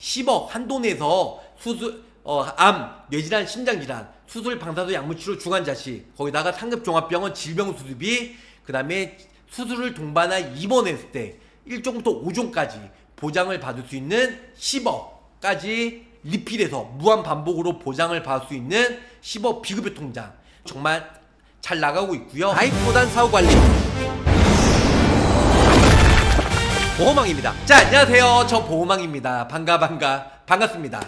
10억 한돈에서 암, 뇌질환, 심장질환, 수술, 방사선, 약물치료, 중환자실, 거기다가 상급종합병원 질병수술비, 그 다음에 수술을 동반하 입원했을 때 1종부터 5종까지 보장을 받을 수 있는 10억까지 리필해서 무한 반복으로 보장을 받을 수 있는 10억 비급여 통장, 정말 잘 나가고 있고요. 가입보단 사후관리 보호망입니다. 자, 안녕하세요. 저 보호망입니다. 반갑습니다.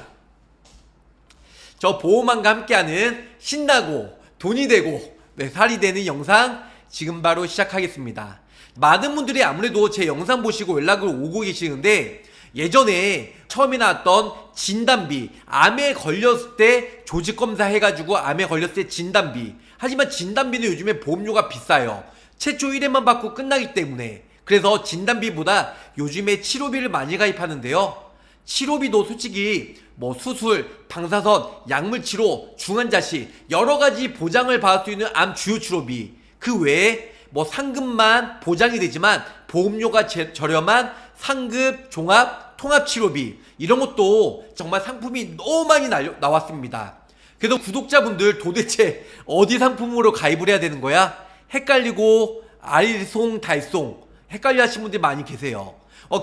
저 보호망과 함께하는 신나고 돈이 되고 살이 되는 영상 지금 바로 시작하겠습니다. 많은 분들이 아무래도 제 영상 보시고 연락을 오고 계시는데, 예전에 처음에 나왔던 진단비, 암에 걸렸을 때 조직검사 해가지고 암에 걸렸을 때 진단비, 하지만 진단비는 요즘에 보험료가 비싸요. 최초 1회만 받고 끝나기 때문에. 그래서 진단비보다 요즘에 치료비를 많이 가입하는데요, 치료비도 솔직히 뭐 수술, 방사선, 약물치료, 중환자실 여러가지 보장을 받을 수 있는 암 주요 치료비, 그 외에 뭐 상급만 보장이 되지만 보험료가 저렴한 상급 종합 통합치료비, 이런 것도 정말 상품이 너무 많이 나왔습니다. 그래서 구독자분들 도대체 어디 상품으로 가입을 해야 되는 거야? 헷갈리고 알쏭달쏭 헷갈려 하시는 분들이 많이 계세요.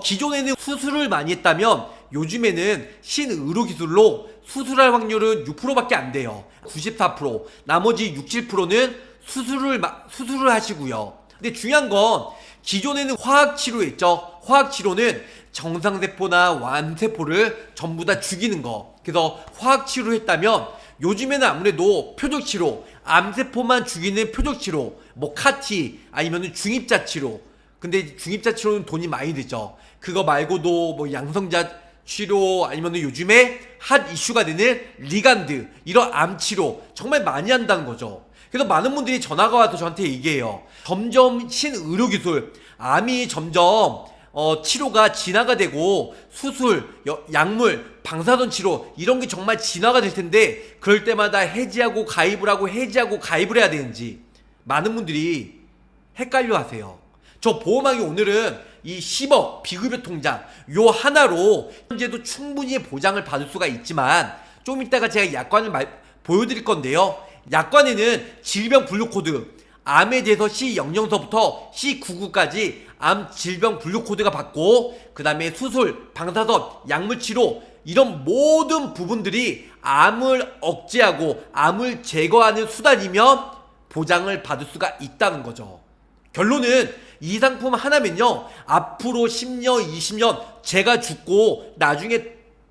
기존에는 수술을 많이 했다면 요즘에는 신의료기술로 수술할 확률은 6%밖에 안 돼요. 94%, 나머지 67%는 수술을 하시고요. 근데 중요한 건 기존에는 화학치료였죠. 화학치료는 정상세포나 완세포를 전부 다 죽이는 거. 그래서 화학치료를 했다면 요즘에는 아무래도 표적치료, 암세포만 죽이는 표적치료, 뭐 카티 아니면 중입자 치료. 근데 중입자 치료는 돈이 많이 들죠. 그거 말고도 뭐 양성자 치료, 아니면 요즘에 핫 이슈가 되는 리간드, 이런 암 치료 정말 많이 한다는 거죠. 그래서 많은 분들이 전화가 와서 저한테 얘기해요. 점점 신의료기술, 암이 점점 치료가 진화가 되고 수술, 약물, 방사선 치료 이런 게 정말 진화가 될 텐데, 그럴 때마다 해지하고 가입을 하고 해지하고 가입을 해야 되는지 많은 분들이 헷갈려 하세요. 저 보호망이 오늘은 이 10억 비급여 통장 요 하나로 현재도 충분히 보장을 받을 수가 있지만, 좀 이따가 제가 약관을 보여드릴 건데요, 약관에는 질병 분류 코드, 암에 대해서 C00서부터 C99까지 암 질병 분류 코드가 받고, 그 다음에 수술, 방사선, 약물치료 이런 모든 부분들이 암을 억제하고 암을 제거하는 수단이면 보장을 받을 수가 있다는 거죠. 결론은 이 상품 하나면요, 앞으로 10년, 20년 제가 죽고 나중에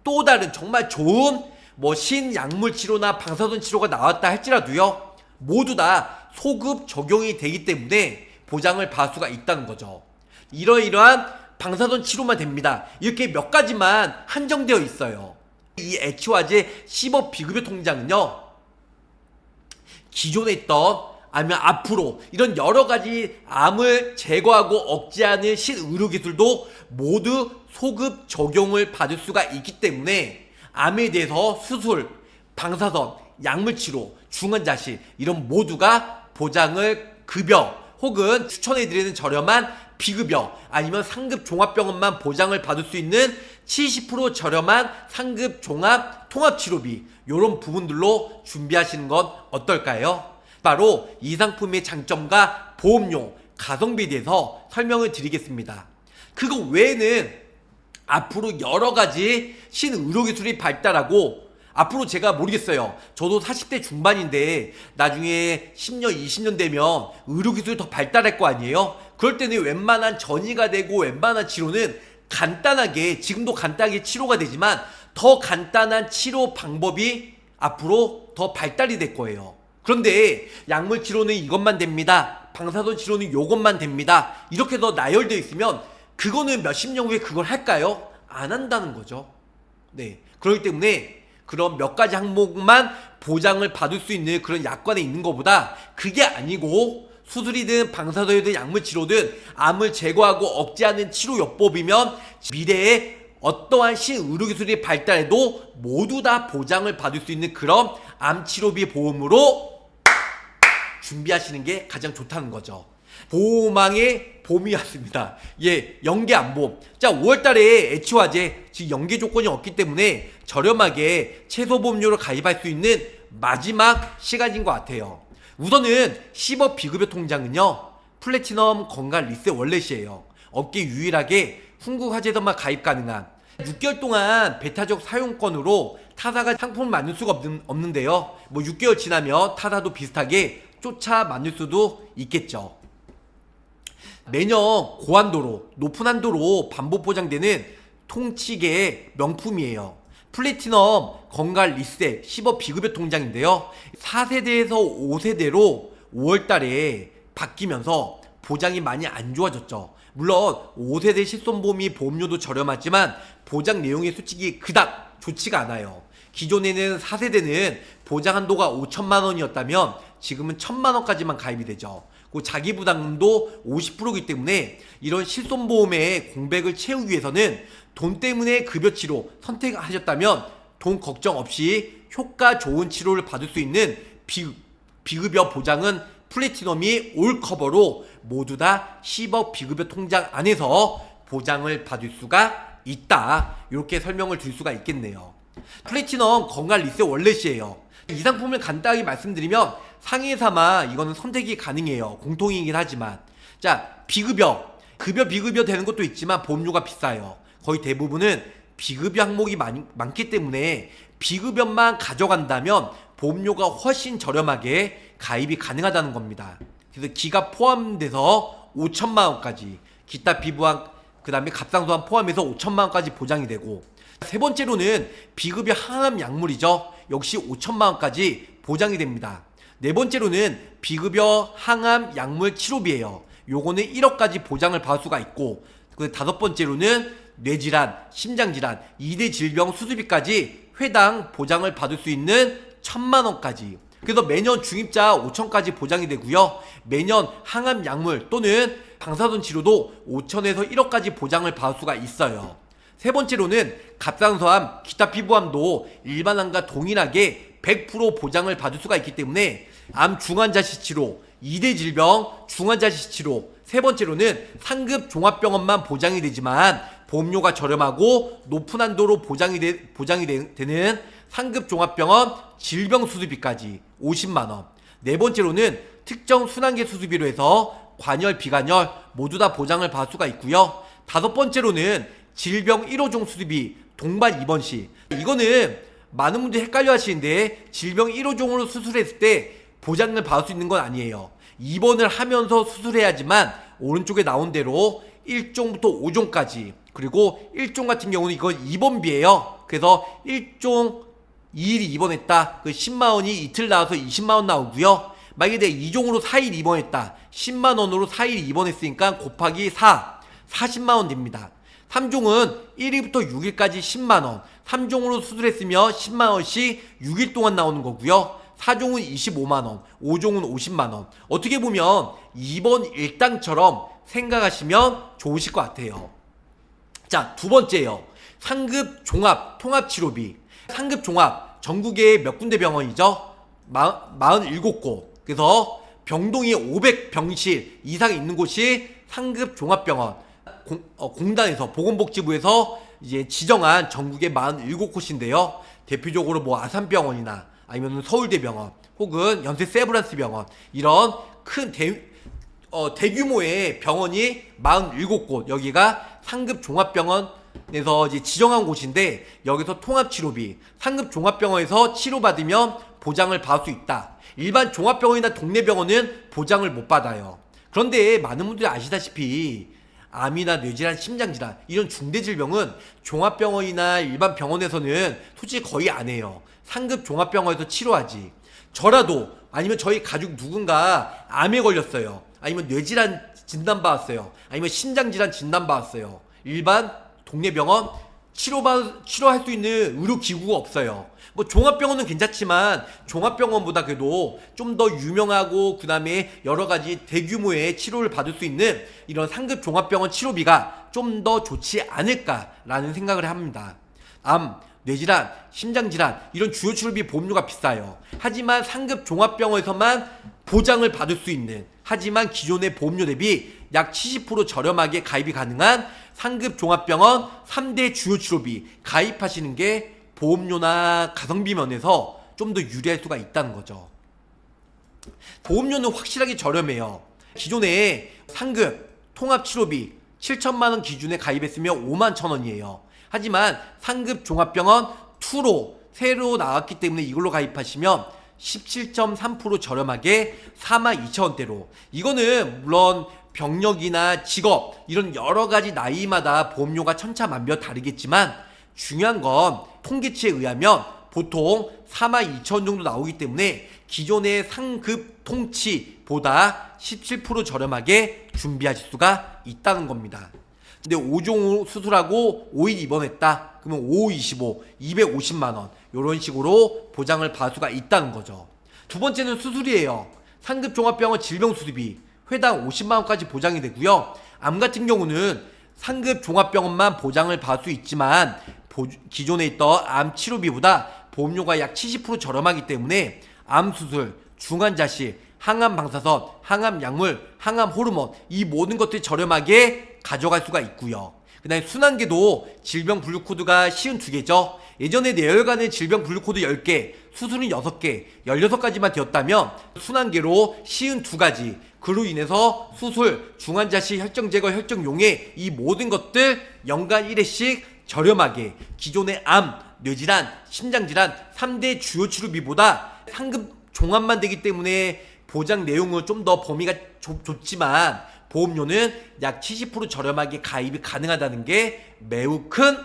또 다른 정말 좋은 뭐 신약물치료나 방사선 치료가 나왔다 할지라도요, 모두 다 소급 적용이 되기 때문에 보장을 받을 수가 있다는 거죠. 이러이러한 방사선 치료만 됩니다. 이렇게 몇 가지만 한정되어 있어요. 이 H화재 10억 비급여 통장은요, 기존에 있던 아니면 앞으로 이런 여러가지 암을 제거하고 억제하는 신의료기술도 모두 소급 적용을 받을 수가 있기 때문에 암에 대해서 수술, 방사선, 약물치료, 중환자실 이런 모두가 보장을 급여 혹은 추천해드리는 저렴한 비급여 아니면 상급 종합병원만 보장을 받을 수 있는 70% 저렴한 상급 종합 통합치료비, 이런 부분들로 준비하시는 건 어떨까요? 바로 이 상품의 장점과 보험료, 가성비에 대해서 설명을 드리겠습니다. 그거 외에는 앞으로 여러가지 신의료기술이 발달하고, 앞으로 제가 모르겠어요. 저도 40대 중반인데 나중에 10년, 20년 되면 의료기술이 더 발달할 거 아니에요? 그럴 때는 웬만한 전이가 되고 웬만한 치료는 간단하게, 지금도 간단하게 치료가 되지만 더 간단한 치료 방법이 앞으로 더 발달이 될 거예요. 그런데 약물 치료는 이것만 됩니다, 방사선 치료는 이것만 됩니다, 이렇게 더 나열되어 있으면 그거는 몇십 년 후에 그걸 할까요? 안 한다는 거죠. 네, 그렇기 때문에 그런 몇 가지 항목만 보장을 받을 수 있는 그런 약관에 있는 것보다, 그게 아니고 수술이든 방사선이든 약물치료든 암을 제거하고 억제하는 치료요법이면 미래에 어떠한 신의료기술이 발달해도 모두 다 보장을 받을 수 있는 그런 암치료비 보험으로 준비하시는 게 가장 좋다는 거죠. 보호망의 봄이 왔습니다. 예, 연계 안보. 자, 5월달에 H화재 즉 연계 조건이 없기 때문에 저렴하게 최소보험료를 가입할 수 있는 마지막 시간인 것 같아요. 우선은 10억 비급여 통장은요, 플래티넘 건강 리셋 월렛이에요. 업계 유일하게 한국화재에서만 가입 가능한 6개월 동안 배타적 사용권으로 타사가 상품을 만들 수가 없는데요. 뭐 6개월 지나면 타사도 비슷하게 쫓아 만들 수도 있겠죠. 매년 고한도로, 높은 한도로 반복 보장되는 통치계의 명품이에요. 플래티넘 건강 리셋 10억 비급여 통장인데요. 4세대에서 5세대로 5월달에 바뀌면서 보장이 많이 안 좋아졌죠. 물론 5세대 실손보험이 보험료도 저렴하지만 보장 내용이 솔직히 그닥 좋지가 않아요. 기존에는 4세대는 보장 한도가 5천만 원이었다면 지금은 1,000만 원까지만 가입이 되죠. 그 자기 부담도 50%이기 때문에 이런 실손보험의 공백을 채우기 위해서는 돈 때문에 급여치료 선택하셨다면 돈 걱정 없이 효과 좋은 치료를 받을 수 있는 비급여 보장은 플래티넘이 올 커버로 모두 다 10억 비급여 통장 안에서 보장을 받을 수가 있다. 이렇게 설명을 드릴 수가 있겠네요. 플래티넘 건강 리셋 월렛이에요. 이 상품을 간단하게 말씀드리면 상해사마 이거는 선택이 가능해요. 공통이긴 하지만 자, 비급여 비급여 되는 것도 있지만 보험료가 비싸요. 거의 대부분은 비급여 항목이 많기 때문에 비급여만 가져간다면 보험료가 훨씬 저렴하게 가입이 가능하다는 겁니다. 그래서 기가 포함돼서 5천만 원까지, 기타 비부항 그 다음에 갑상선암 포함해서 5천만 원까지 보장이 되고, 세 번째로는 비급여 항암 약물이죠. 역시 5천만 원까지 보장이 됩니다. 네 번째로는 비급여 항암 약물 치료비예요. 요거는 1억까지 보장을 받을 수가 있고, 그 다섯 번째로는 뇌질환, 심장질환, 2대 질병 수술비까지 회당 보장을 받을 수 있는 1,000만 원까지. 그래서 매년 중입자 5천까지 보장이 되고요. 매년 항암 약물 또는 방사선 치료도 5천에서 1억까지 보장을 받을 수가 있어요. 세 번째로는 갑상선암, 기타 피부암도 일반암과 동일하게 100% 보장을 받을 수가 있기 때문에 암 중환자실 치료, 2대 질병 중환자실 치료, 세 번째로는 상급 종합병원만 보장이 되지만 보험료가 저렴하고 높은 한도로 보장이 되는 상급 종합병원 질병수술비까지 50만 원. 네 번째로는 특정 순환계 수술비로 해서 관열, 비관열 모두 다 보장을 받을 수가 있고요. 다섯 번째로는 질병 1호종 수술비 동반 입원 시, 이거는 많은 분들이 헷갈려 하시는데 질병 1호종으로 수술했을 때 보장을 받을 수 있는 건 아니에요. 입원을 하면서 수술해야지만 오른쪽에 나온 대로 1종부터 5종까지, 그리고 1종 같은 경우는 이건 입원비예요. 그래서 1종 2일 입원했다, 그 10만원이 이틀 나와서 20만원 나오고요. 만약에 내가 2종으로 4일 입원했다, 10만원으로 4일 입원했으니까 곱하기 40만원 됩니다. 3종은 1일부터 6일까지 10만원, 3종으로 수술했으면 10만원씩 6일 동안 나오는 거고요. 4종은 25만원, 5종은 50만원. 어떻게 보면 입원 일당처럼 생각하시면 좋으실 것 같아요. 자, 두 번째요. 상급 종합 통합치료비. 상급 종합 전국에 몇 군데 병원이죠? 47곳. 그래서 병동이 500병실 이상 있는 곳이 상급 종합병원. 공단에서, 보건복지부에서 이제 지정한 전국의 47곳인데요. 대표적으로 뭐 아산병원이나 아니면 서울대병원 혹은 연세 세브란스 병원, 이런 큰 대규모의 병원이 47곳, 여기가 상급 종합병원에서 이제 지정한 곳인데, 여기서 통합치료비, 상급 종합병원에서 치료받으면 보장을 받을 수 있다. 일반 종합병원이나 동네병원은 보장을 못 받아요. 그런데 많은 분들이 아시다시피 암이나 뇌질환, 심장질환 이런 중대질병은 종합병원이나 일반 병원에서는 솔직히 거의 안 해요. 상급 종합병원에서 치료하지. 저라도, 아니면 저희 가족 누군가 암에 걸렸어요, 아니면 뇌질환 진단받았어요, 아니면 심장질환 진단받았어요, 일반 동네병원 치료할 수 있는 의료기구가 없어요. 뭐 종합병원은 괜찮지만 종합병원보다 그래도 좀 더 유명하고 그 다음에 여러가지 대규모의 치료를 받을 수 있는 이런 상급 종합병원 치료비가 좀 더 좋지 않을까라는 생각을 합니다. 암, 뇌질환, 심장질환 이런 주요 치료비 보험료가 비싸요. 하지만 상급 종합병원에서만 보장을 받을 수 있는, 하지만 기존의 보험료 대비 약 70% 저렴하게 가입이 가능한 상급 종합병원 3대 주요 치료비 가입하시는 게 보험료나 가성비 면에서 좀 더 유리할 수가 있다는 거죠. 보험료는 확실하게 저렴해요. 기존에 상급 통합치료비 7천만 원 기준에 가입했으면 5만 1,000원이에요. 하지만 상급 종합병원 2로 새로 나왔기 때문에 이걸로 가입하시면 17.3% 저렴하게 42,000원대로. 이거는 물론 병력이나 직업 이런 여러 가지 나이마다 보험료가 천차만별 다르겠지만 중요한 건 통계치에 의하면 보통 42,000원 정도 나오기 때문에 기존의 상급 통치보다 17% 저렴하게 준비하실 수가 있다는 겁니다. 근데 5종 수술하고 5일 입원했다. 그러면 5, 25, 250만원 이런 식으로 보장을 받을 수가 있다는 거죠. 두 번째는 수술이에요. 상급 종합병원 질병수술비 회당 50만원까지 보장이 되고요. 암 같은 경우는 상급 종합병원만 보장을 받을 수 있지만 기존에 있던 암 치료비보다 보험료가 약 70% 저렴하기 때문에 암수술, 중환자실, 항암 방사선, 항암 약물, 항암 호르몬 이 모든 것들이 저렴하게 가져갈 수가 있고요. 그 다음에 순환계도 질병 분류 코드가 52개죠. 예전에 뇌혈관의 질병 분류 코드 10개, 수술은 6개, 16가지만 되었다면 순환계로 52가지. 그로 인해서 수술, 중환자실, 혈정 제거, 혈정 용해 이 모든 것들 연간 1회씩 저렴하게 기존의 암, 뇌질환, 심장질환 3대 주요 치료비보다 상급 종합만 되기 때문에 보장 내용은 좀 더 범위가 좁지만 보험료는 약 70% 저렴하게 가입이 가능하다는 게 매우 큰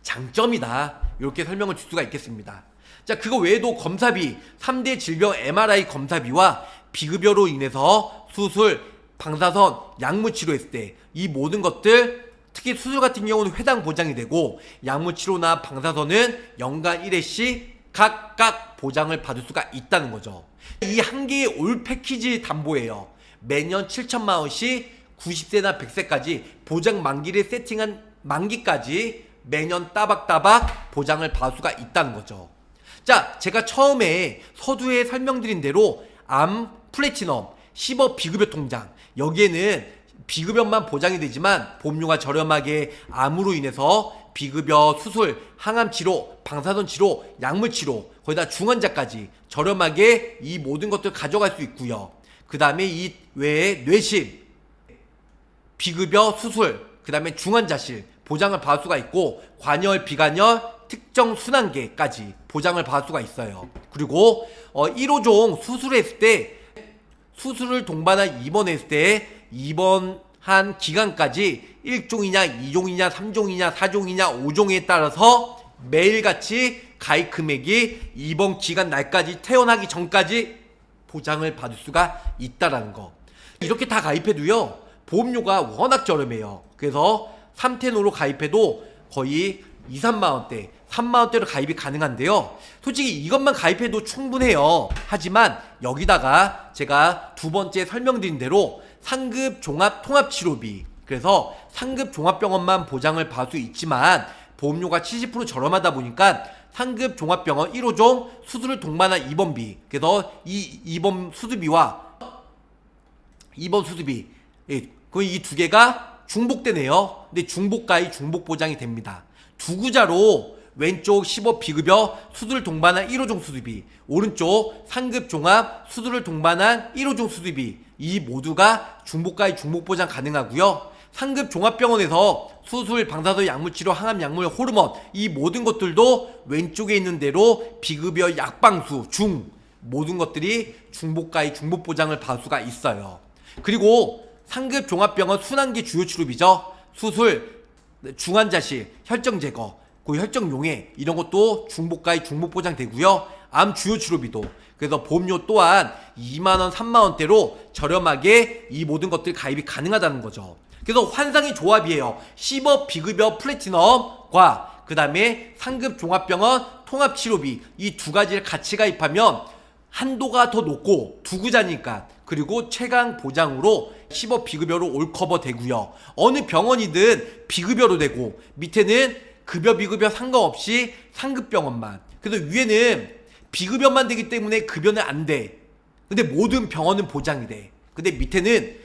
장점이다. 이렇게 설명을 줄 수가 있겠습니다. 자, 그거 외에도 검사비, 3대 질병 MRI 검사비와 비급여로 인해서 수술, 방사선, 약물 치료했을 때 이 모든 것들 특히 수술 같은 경우는 회당 보장이 되고 약물 치료나 방사선은 연간 1회씩 각각 보장을 받을 수가 있다는 거죠. 이 한 개의 올 패키지 담보예요. 매년 7천만 원씩 90세나 100세까지 보장 만기를 세팅한 만기까지 매년 따박따박 보장을 받을 수가 있다는 거죠. 자, 제가 처음에 서두에 설명드린 대로 암, 플래티넘, 10억 비급여 통장 여기에는 비급여만 보장이 되지만 보험료가 저렴하게 암으로 인해서 비급여 수술, 항암 치료, 방사선 치료, 약물 치료 거기다 중환자까지 저렴하게 이 모든 것들 가져갈 수 있고요. 그 다음에 이 외에 뇌실, 비급여 수술, 그 다음에 중환자실 보장을 받을 수가 있고 관열, 비관열, 특정 순환계까지 보장을 받을 수가 있어요. 그리고 1호종 수술했을 때 수술을 동반한 입원했을 때 입원한 기간까지 1종이냐 2종이냐 3종이냐 4종이냐 5종에 따라서 매일같이 가입 금액이 입원 기간 날까지 퇴원하기 전까지 보장을 받을 수가 있다라는 거. 이렇게 다 가입해도요 보험료가 워낙 저렴해요. 그래서 3테너로 가입해도 거의 2, 3만원대 3만원대로 가입이 가능한데요. 솔직히 이것만 가입해도 충분해요. 하지만 여기다가 제가 두 번째 설명드린 대로 상급 종합 통합치료비, 그래서 상급 종합병원만 보장을 받을 수 있지만 보험료가 70% 저렴하다 보니까 상급 종합병원 1호종 수술을 동반한 입원비, 그래서 이 입원 수술비와 입원 수술비 이 두 개가 중복되네요. 근데 중복가입 중복보장이 됩니다. 두 구자로 왼쪽 10억 비급여 수술을 동반한 1호종 수술비, 오른쪽 상급 종합 수술을 동반한 1호종 수술비 이 모두가 중복가입 중복보장 가능하고요. 상급 종합병원에서 수술, 방사선, 약물치료, 항암, 약물, 호르몬 이 모든 것들도 왼쪽에 있는 대로 비급여 약방수, 중 모든 것들이 중복가입 중복보장을 받을 수가 있어요. 그리고 상급 종합병원 순환계 주요 치료비죠. 수술, 중환자실, 혈정 제거, 그 혈정 용해 이런 것도 중복가입 중복보장 되고요. 암 주요 치료비도 그래서 보험료 또한 2만원 3만원대로 저렴하게 이 모든 것들이 가입이 가능하다는 거죠. 그래서 환상의 조합이에요. 10억 비급여 플래티넘과 그 다음에 상급 종합병원 통합치료비 이 두 가지를 같이 가입하면 한도가 더 높고 두 구자니까, 그리고 최강 보장으로 10억 비급여로 올커버 되고요. 어느 병원이든 비급여로 되고 밑에는 급여 비급여 상관없이 상급병원만, 그래서 위에는 비급여만 되기 때문에 급여는 안 돼. 근데 모든 병원은 보장이 돼. 근데 밑에는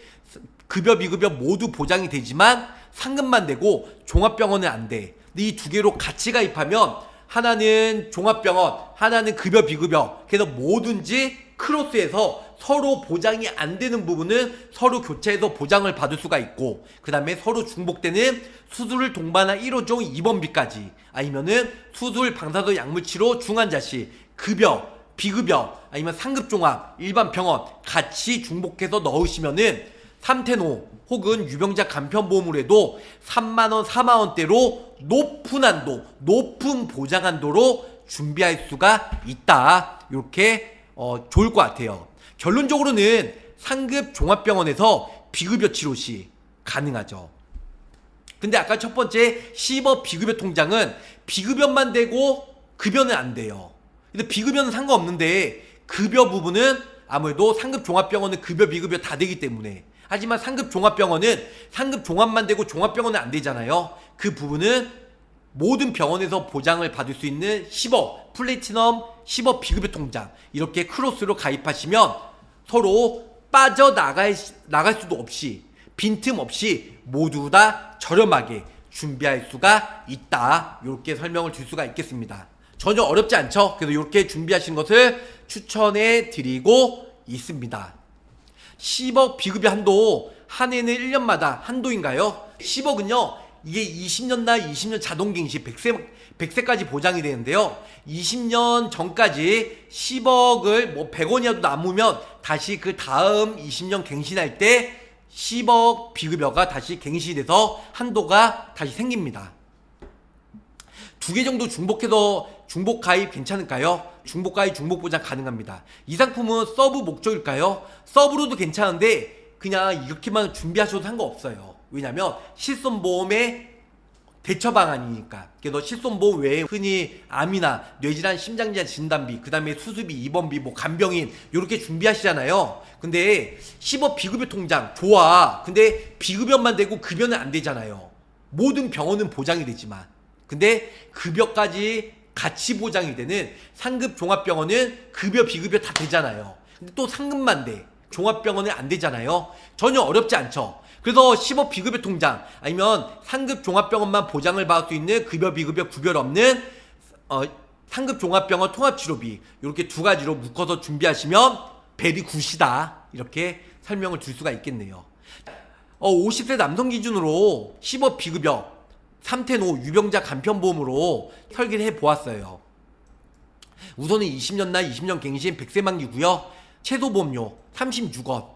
급여 비급여 모두 보장이 되지만 상급만 되고 종합병원은 안 돼. 근데 이 두 개로 같이 가입하면 하나는 종합병원, 하나는 급여 비급여. 그래서 뭐든지 크로스해서 서로 보장이 안 되는 부분은 서로 교체해서 보장을 받을 수가 있고, 그 다음에 서로 중복되는 수술을 동반한 1호종 입원비까지, 아니면은 수술, 방사선, 약물치료, 중환자실, 급여, 비급여, 아니면 상급종합, 일반 병원 같이 중복해서 넣으시면은 3텐호 혹은 유병자 간편보험으로 해도 3만원, 4만원대로 높은 한도, 높은 보장 한도로 준비할 수가 있다. 이렇게 좋을 것 같아요. 결론적으로는 상급 종합병원에서 비급여 치료 시 가능하죠. 근데 아까 첫 번째 10억 비급여 통장은 비급여만 되고 급여는 안 돼요. 근데 비급여는 상관없는데 급여 부분은 아무래도 상급 종합병원은 급여 비급여 다 되기 때문에, 하지만 상급 종합병원은 상급 종합만 되고 종합병원은 안 되잖아요. 그 부분은 모든 병원에서 보장을 받을 수 있는 10억 플래티넘 10억 비급여 통장, 이렇게 크로스로 가입하시면 서로 빠져나갈 수도 없이, 빈틈 없이 모두 다 저렴하게 준비할 수가 있다. 이렇게 설명을 드릴 수가 있겠습니다. 전혀 어렵지 않죠? 그래서 이렇게 준비하시는 것을 추천해 드리고 있습니다. 10억 비급여 한도, 한 해는 1년마다 한도인가요? 10억은요, 이게 20년 나 20년 자동갱신 100세까지 보장이 되는데요. 20년 전까지 10억을 뭐 100원이라도 남으면 다시 그 다음 20년 갱신할 때 10억 비급여가 다시 갱신이 돼서 한도가 다시 생깁니다. 두 개 정도 중복해서 중복 가입 괜찮을까요? 중복 가입, 중복 보장 가능합니다. 이 상품은 서브 목적일까요? 서브로도 괜찮은데 그냥 이렇게만 준비하셔도 상관없어요. 왜냐면 실손보험의 대처 방안이니까. 그래서 실손보험 외에 흔히 암이나 뇌질환, 심장질환 진단비, 그 다음에 수술비, 입원비, 뭐 간병인 이렇게 준비하시잖아요. 근데 10억 비급여 통장 좋아. 근데 비급여만 되고 급여는 안 되잖아요. 모든 병원은 보장이 되지만, 근데 급여까지 같이 보장이 되는 상급 종합병원은 급여 비급여 다 되잖아요. 근데 또 상급만 돼. 종합병원은 안 되잖아요. 전혀 어렵지 않죠. 그래서 10억 비급여 통장, 아니면 상급 종합병원만 보장을 받을 수 있는 급여 비급여 구별 없는 상급 종합병원 통합치료비, 이렇게 두 가지로 묶어서 준비하시면 베리 굿이다. 이렇게 설명을 드릴 수가 있겠네요. 50세 남성 기준으로 10억 비급여 3텐호 유병자 간편보험으로 설계를 해보았어요. 우선은 20년 나 20년 갱신 100세 만기고요. 최소보험료 36원,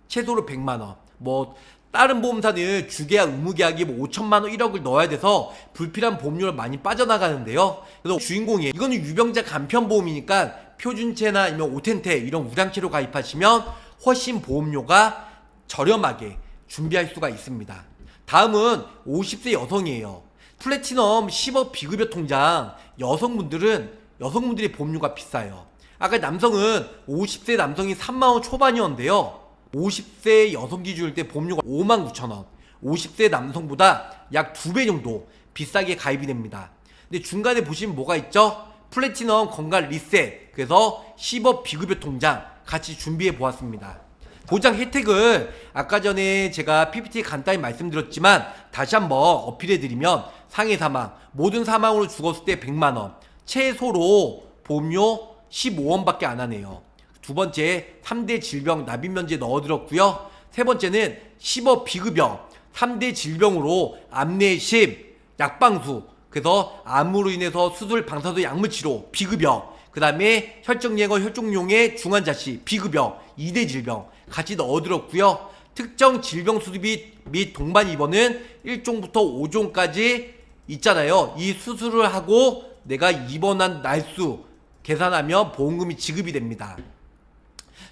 최소로 100만원. 뭐 다른 보험사는 주계약, 의무계약이 뭐 5천만원, 1억을 넣어야 돼서 불필요한 보험료를 많이 빠져나가는데요. 그래서 주인공이, 이거는 유병자 간편보험이니까 표준체나 아니면 오텐테 이런 우량체로 가입하시면 훨씬 보험료가 저렴하게 준비할 수가 있습니다. 다음은 50세 여성이에요. 플래티넘 10억 비급여 통장, 여성분들이 보험료가 비싸요. 아까 남성은 50세 남성이 3만원 초반이었는데요. 50세 여성 기준일 때 보험료가 59,000원, 50세 남성보다 약 2배 정도 비싸게 가입이 됩니다. 근데 중간에 보시면 뭐가 있죠? 플래티넘 건강 리셋, 그래서 10억 비급여 통장 같이 준비해 보았습니다. 보장 혜택을 아까 전에 제가 PPT 간단히 말씀드렸지만 다시 한번 어필해드리면, 상해 사망, 모든 사망으로 죽었을 때 100만원, 최소로 보험료 15원밖에 안 하네요. 두 번째, 3대 질병 납입면제 넣어드렸고요. 세 번째는 10억 비급여, 3대 질병으로 암내심, 약방수, 그래서 암으로 인해서 수술, 방사선, 약물치료 비급여, 그 다음에 혈정예거, 혈종용의 중환자실 비급여, 2대 질병 같이 넣어드렸고요. 특정 질병 수술비 및 동반 입원은 1종부터 5종까지 있잖아요. 이 수술을 하고 내가 입원한 날수 계산하면 보험금이 지급이 됩니다.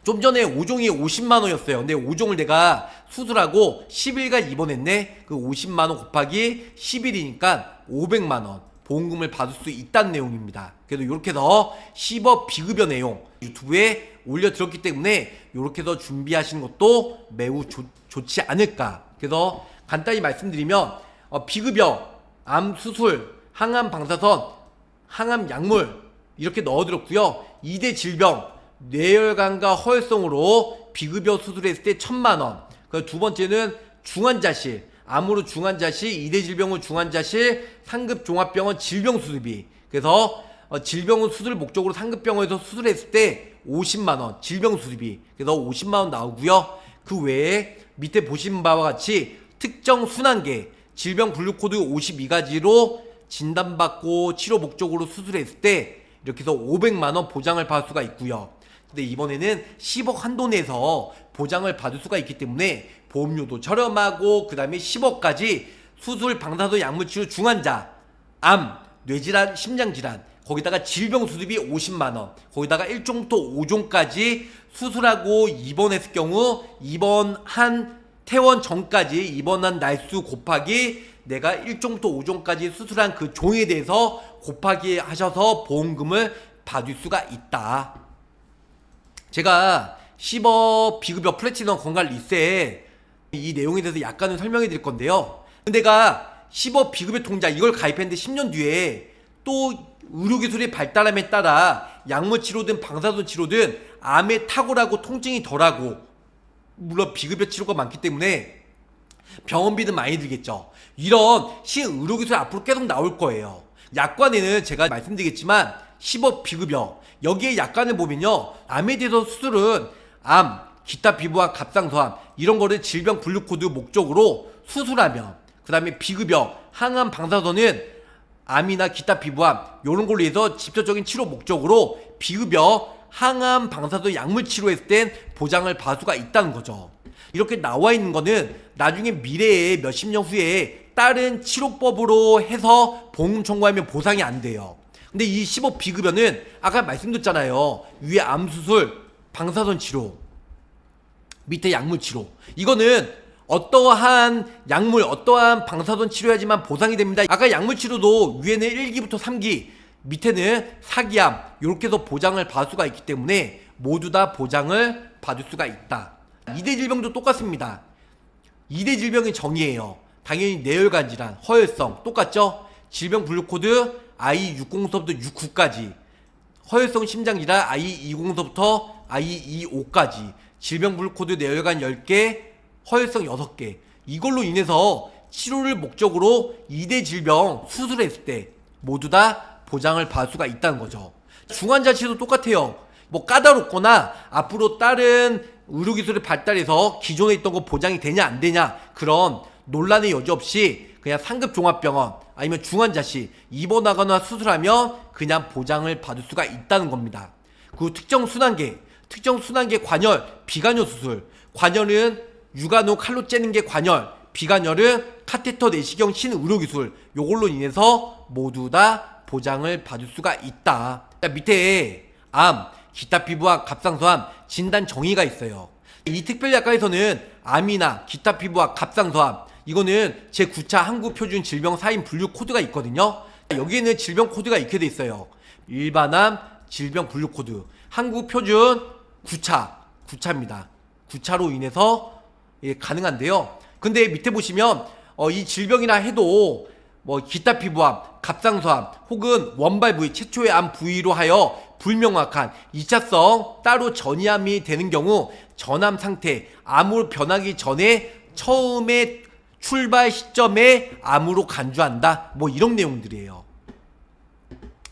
좀 전에 5종이 50만원이었어요. 근데 5종을 내가 수술하고 10일간 입원했네. 그 50만원 곱하기 10일이니까 500만원 보험금을 받을 수 있다는 내용입니다. 그래도 이렇게 해서 10억 비급여 내용 유튜브에 올려드렸기 때문에 이렇게 해서 준비하시는 것도 매우 좋지 않을까. 그래서 간단히 말씀드리면 비급여, 암 수술, 항암 방사선, 항암 약물 이렇게 넣어드렸고요. 2대 질병, 뇌혈관과 허혈성으로 비급여 수술했을 때 1,000만원. 두 번째는 중환자실, 암으로 중환자실, 2대 질병으로 중환자실, 상급 종합병원 질병수술비. 그래서 질병은 수술 목적으로 상급병원에서 수술했을 때 50만원 질병수술비. 그래서 50만원 나오고요. 그 외에 밑에 보신 바와 같이 특정 순환계 질병 분류코드 52가지로 진단받고 치료 목적으로 수술했을 때 이렇게 해서 500만원 보장을 받을 수가 있고요. 근데 이번에는 10억 한도 내에서 보장을 받을 수가 있기 때문에 보험료도 저렴하고 그 다음에 10억까지 수술, 방사선, 약물치료, 중환자, 암, 뇌질환, 심장질환, 거기다가 질병수술비 50만원, 거기다가 1종부터 5종까지 수술하고 입원했을 경우 입원한 퇴원 전까지 입원한 날수 곱하기 내가 1종부터 5종까지 수술한 그 종에 대해서 곱하기 하셔서 보험금을 받을 수가 있다. 제가 10억 비급여 플래티넘 건강 리셋 이 내용에 대해서 약간은 설명해 드릴 건데요. 내가 10억 비급여 통장 이걸 가입했는데 10년 뒤에 또 의료기술의 발달함에 따라 약물치료든 방사선치료든 암에 탁월하고 통증이 덜하고 물론 비급여 치료가 많기 때문에 병원비는 많이 들겠죠. 이런 신의료기술이 앞으로 계속 나올 거예요. 약관에는 제가 말씀드리겠지만 10억 비급여 여기에 약관을 보면요, 암에 대해서 수술은 암, 기타 피부암, 갑상선암 이런 거를 질병 분류 코드 목적으로 수술하면, 그 다음에 비급여 항암 방사선은 암이나 기타 피부암 이런 걸로 해서 직접적인 치료 목적으로 비급여 항암 방사선 약물 치료했을 땐 보장을 받을 수가 있다는 거죠. 이렇게 나와 있는 거는 나중에 미래에 몇십 년 후에 다른 치료법으로 해서 보험 청구하면 보상이 안 돼요. 근데 이 10억 비급여는 아까 말씀드렸잖아요. 위에 암수술, 방사선 치료, 밑에 약물 치료. 이거는 어떠한 약물, 어떠한 방사선 치료해야지만 보상이 됩니다. 아까 약물 치료도 위에는 1기부터 3기, 밑에는 4기암 이렇게 해서 보장을 받을 수가 있기 때문에 모두 다 보장을 받을 수가 있다. 2대 질병도 똑같습니다. 2대 질병의 정의예요. 당연히 뇌혈관 질환, 허혈성 똑같죠? 질병 분류 코드 I60서부터 69까지, 허혈성 심장질환 I20서부터 I25까지, 질병 분류 코드 뇌혈관 10개, 허혈성 6개. 이걸로 인해서 치료를 목적으로 2대 질병 수술했을 때 모두 다 보장을 받을 수가 있다는 거죠. 중환자실도 똑같아요. 뭐 까다롭거나 앞으로 다른 의료기술이 발달해서 기존에 있던 거 보장이 되냐 안 되냐 그런 논란의 여지 없이 그냥 상급 종합병원 아니면 중환자실 입원하거나 수술하면 그냥 보장을 받을 수가 있다는 겁니다. 그리고 특정 순환계 관열, 비관열 수술. 관열은 유관으로 칼로 째는 게 관열, 비관열은 카테터 내시경 신의료기술. 요걸로 인해서 모두 다 보장을 받을 수가 있다. 밑에 암, 기타 피부암, 갑상선암 진단 정의가 있어요. 이 특별약관에서는 암이나 기타 피부암, 갑상선암 이거는 제9차 한국표준 질병 사인 분류 코드가 있거든요. 여기에는 질병 코드가 있게 돼 있어요. 일반암 질병 분류 코드 한국표준 9차입니다. 9차로 인해서 가능한데요. 근데 밑에 보시면 이 질병이라 해도 뭐 기타 피부암, 갑상선암 혹은 원발 부위, 최초의 암 부위로 하여 불명확한 2차성 따로 전이암이 되는 경우 전암 상태, 암으로 변하기 전에 처음에 출발 시점에 암으로 간주한다. 뭐 이런 내용들이에요.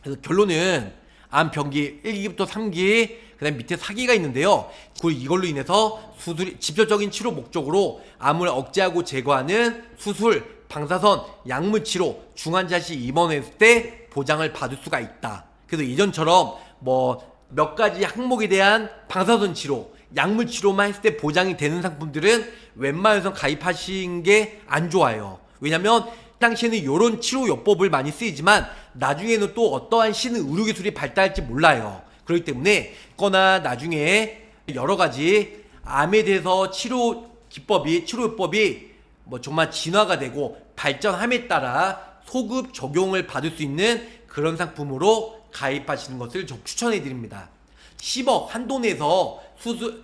그래서 결론은 암 병기 1기부터 3기, 그 다음에 밑에 4기가 있는데요. 이걸로 인해서 수술, 직접적인 치료 목적으로 암을 억제하고 제거하는 수술, 방사선, 약물치료, 중환자실 입원했을 때 보장을 받을 수가 있다. 그래서 예전처럼 뭐 몇 가지 항목에 대한 방사선 치료, 약물 치료만 했을 때 보장이 되는 상품들은 웬만해서 가입하신 게 안 좋아요. 왜냐면 당시에는 이런 치료 요법을 많이 쓰이지만 나중에는 또 어떠한 신의 의료기술이 발달할지 몰라요. 그렇기 때문에 거나 나중에 여러 가지 암에 대해서 치료 요법이 뭐 정말 진화가 되고 발전함에 따라 소급 적용을 받을 수 있는 그런 상품으로 가입하시는 것을 좀 추천해 드립니다. 10억 한도 내에서 수술,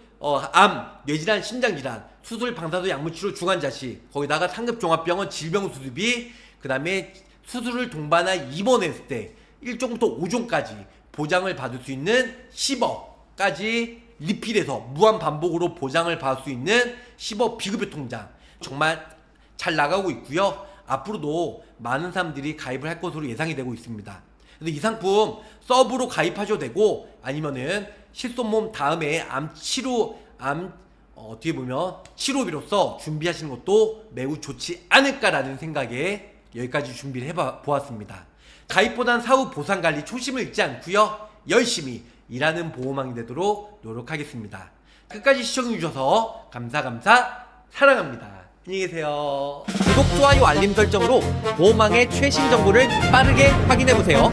암, 뇌질환, 심장질환, 수술, 방사선, 약물치료, 중환자실, 거기다가 상급종합병원 질병수술비, 그 다음에 수술을 동반한 입원했을 때 1종부터 5종까지 보장을 받을 수 있는 10억 까지 리필해서 무한 반복으로 보장을 받을 수 있는 10억 비급여 통장 정말 잘 나가고 있고요. 앞으로도 많은 사람들이 가입을 할 것으로 예상이 되고 있습니다. 그래서 이 상품 서브로 가입하셔도 되고 아니면은 실손모험 다음에 어떻게 보면 치료비로서 준비하시는 것도 매우 좋지 않을까라는 생각에 여기까지 준비를 해보았습니다. 가입보단 사후 보상관리 초심을 잃지 않고요. 열심히 일하는 보호망이 되도록 노력하겠습니다. 끝까지 시청해주셔서 감사 사랑합니다. 안녕히 계세요. 구독, 좋아요, 알림 설정으로 보호망의 최신 정보를 빠르게 확인해보세요.